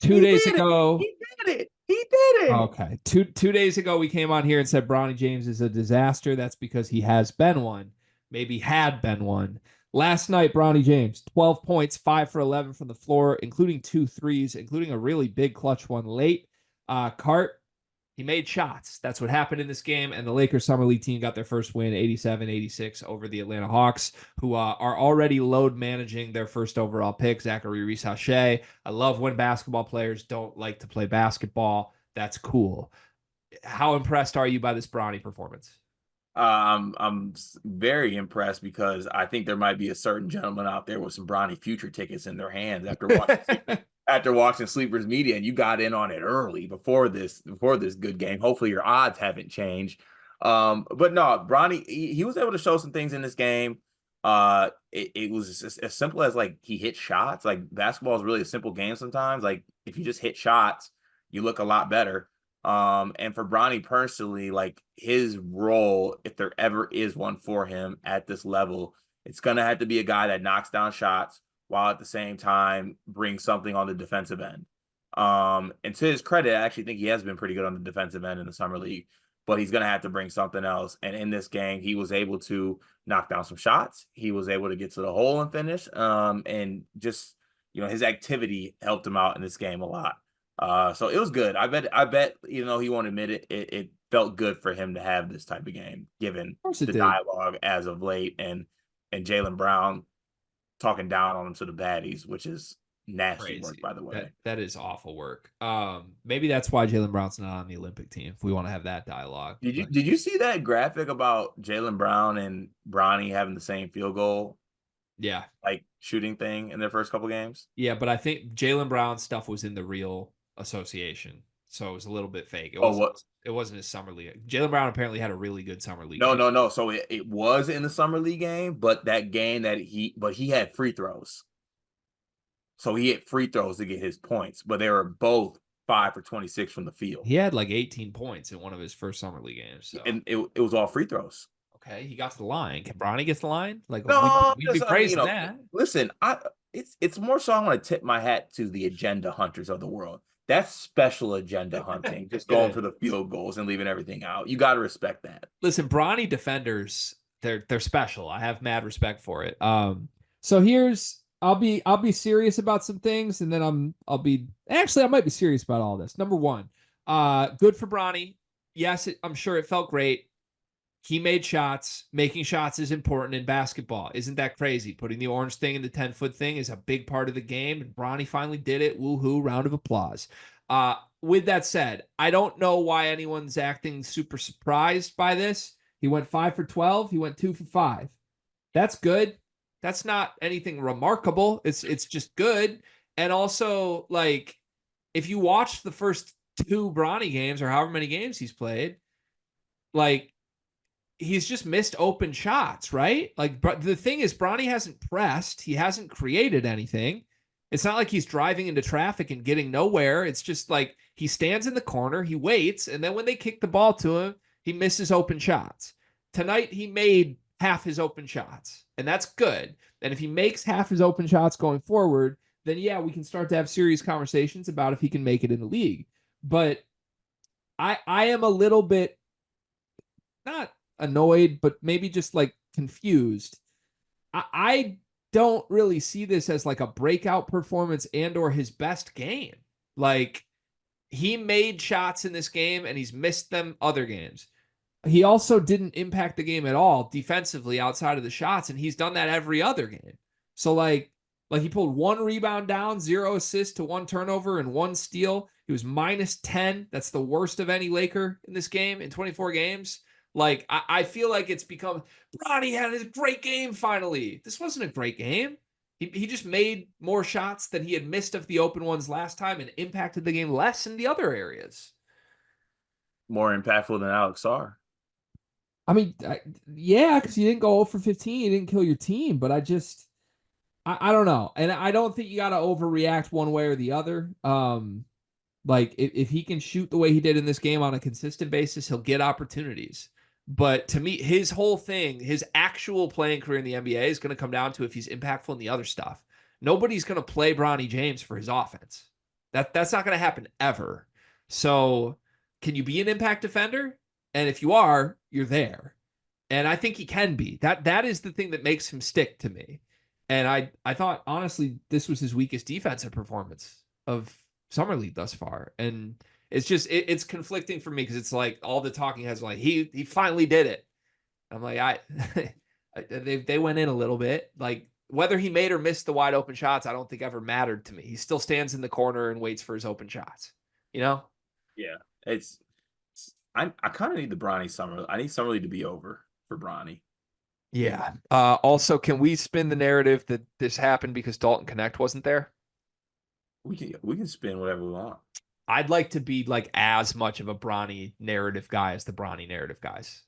2 He days did it. ago. He did it. He did it. Okay. Two days ago, we came on here and said Bronny James is a disaster. That's because he has been one, maybe had been one. Last night, Bronny James, 12 points, 5 for 11 from the floor, including 2 threes, including a really big clutch one late. Cart, he made shots. That's what happened in this game. And the Lakers Summer League team got their first win, 87-86 over the Atlanta Hawks, who are already load managing their first overall pick, Zachary Reese-Hachey. I love when basketball players don't like to play basketball. That's cool. How impressed are you by this Bronny performance? I'm very impressed because I think there might be a certain gentleman out there with some Bronny future tickets in their hands after watching Sleepers Media, and you got in on it early before this good game. Hopefully your odds haven't changed. But no, Bronny, he was able to show some things in this game. It was as simple as like he hit shots. Like basketball is really a simple game sometimes. Like if you just hit shots, you look a lot better. And for Bronny personally, like his role, if there ever is one for him at this level, it's gonna have to be a guy that knocks down shots while at the same time brings something on the defensive end. And to his credit, I actually think he has been pretty good on the defensive end in the summer league, but he's gonna have to bring something else. And in this game, he was able to knock down some shots. He was able to get to the hole and finish. And just his activity helped him out in this game a lot. So it was good. I bet, he won't admit it. It felt good for him to have this type of game, given Of course it the did. dialogue as of late and Jaylen Brown talking down on him to the baddies, which is nasty work, Crazy. by the way. That is awful work. Maybe that's why Jaylen Brown's not on the Olympic team, if we want to have that dialogue. Did you see that graphic about Jaylen Brown and Bronny having the same field goal Yeah. like shooting thing in their first couple games? Yeah, but I think Jaylen Brown's stuff was in the real association. So it was a little bit fake. Oh, what? It wasn't his summer league. Jaylen Brown apparently had a really good summer league No, game. no, no. So it was in the summer league game, but that game but he had free throws. So he hit free throws to get his points, but they were both 5 for 26 from the field. He had like 18 points in one of his first summer league games. So And it was all free throws. okay, he got to the line. Can Bronny get to the line? Like No, we'd be just, praising that. listen, it's more so I want to tip my hat to the agenda hunters of the world. That's special agenda hunting, just going for the field goals and leaving everything out. You got to respect that. Listen, Bronny defenders, they're special. I have mad respect for it. So here's I'll be serious about some things, and then I might be serious about all this. Number one, good for Bronny. Yes, I'm sure it felt great. He made shots. Making shots is important in basketball. Isn't that crazy? Putting the orange thing in the 10-foot thing is a big part of the game, and Bronny finally did it. Woohoo, round of applause. With that said, I don't know why anyone's acting super surprised by this. He went 5 for 12. He went 2 for 5. That's good. That's not anything remarkable. It's just good. And also, like, if you watch the first 2 Bronny games or however many games he's played, like, he's just missed open shots, right? Like, the thing is, Bronny hasn't pressed. He hasn't created anything. It's not like he's driving into traffic and getting nowhere. It's just like he stands in the corner, he waits, and then when they kick the ball to him, he misses open shots. Tonight, he made half his open shots, and that's good. And if he makes half his open shots going forward, then yeah, we can start to have serious conversations about if he can make it in the league. But I am a little bit not annoyed, but maybe just like confused. I don't really see this as like a breakout performance and or his best game. Like, he made shots in this game and he's missed them other games. He also didn't impact the game at all defensively outside of the shots, and he's done that every other game. So like he pulled 1 rebound down, 0 assists to 1 turnover and 1 steal. He was minus 10. That's the worst of any Laker in this game in 24 games. Like, I feel like it's become, Bronny had a great game finally. This wasn't a great game. He just made more shots than he had missed of the open ones last time and impacted the game less in the other areas. More impactful than Alex Sarr. I mean, yeah, because you didn't go 0 for 15. You didn't kill your team, but I don't know. And I don't think you got to overreact one way or the other. Like, if he can shoot the way he did in this game on a consistent basis, he'll get opportunities. But to me, his whole thing, his actual playing career in the NBA is going to come down to if he's impactful in the other stuff. Nobody's going to play Bronny James for his offense. That's not going to happen ever. So, can you be an impact defender? And if you are, you're there. And I think he can be. That is the thing that makes him stick to me. And I thought honestly this was his weakest defensive performance of summer league thus far. And it's conflicting for me because it's like all the talking heads are like he finally did it. I'm like they went in a little bit. Like whether he made or missed the wide open shots, I don't think ever mattered to me. He still stands in the corner and waits for his open shots. You know? Yeah, I kind of need the Bronny summer. I need summer league to be over for Bronny. Yeah. Also, can we spin the narrative that this happened because Dalton Knecht wasn't there? We can spin whatever we want. I'd like to be like as much of a Bronny narrative guy as the Bronny narrative guys.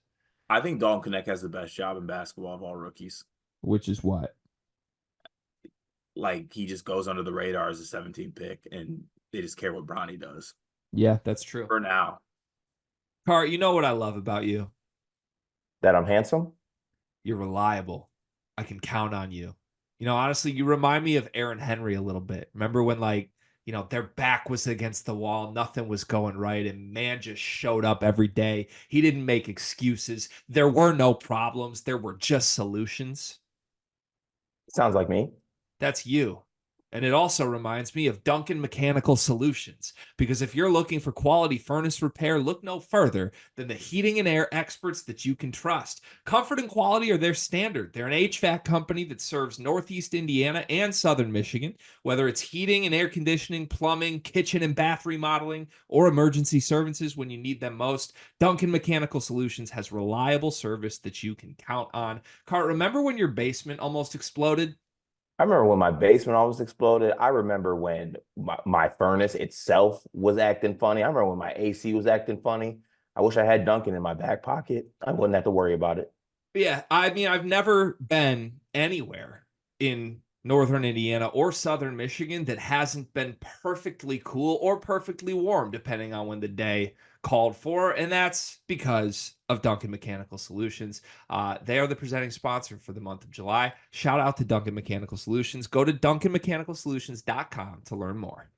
I think Dalton Knecht has the best job in basketball of all rookies. Which is what? Like he just goes under the radar as a 17 pick, and they just care what Bronny does Yeah, that's true. for now. Car, you know what I love about you? That I'm handsome? You're reliable. I can count on you. You know, honestly, you remind me of Aaron Henry a little bit. Remember when like, their back was against the wall, nothing was going right, and man just showed up every day. He didn't make excuses. There were no problems. There were just solutions. Sounds like me. That's you. And it also reminds me of Duncan Mechanical Solutions, because if you're looking for quality furnace repair, look no further than the heating and air experts that you can trust. Comfort and quality are their standard. They're an HVAC company that serves Northeast Indiana and Southern Michigan, whether it's heating and air conditioning, plumbing, kitchen and bath remodeling, or emergency services when you need them most. Duncan Mechanical Solutions has reliable service that you can count on. Cart, remember when your basement almost exploded? I remember when my basement almost exploded. I remember when my furnace itself was acting funny. I remember when my AC was acting funny. I wish I had Duncan in my back pocket. I wouldn't have to worry about it. Yeah, I mean, I've never been anywhere in northern Indiana or southern Michigan that hasn't been perfectly cool or perfectly warm, depending on when the day called for. And that's because of Duncan Mechanical Solutions. They are the presenting sponsor for the month of July. Shout out to Duncan Mechanical Solutions. Go to duncanmechanicalsolutions.com to learn more.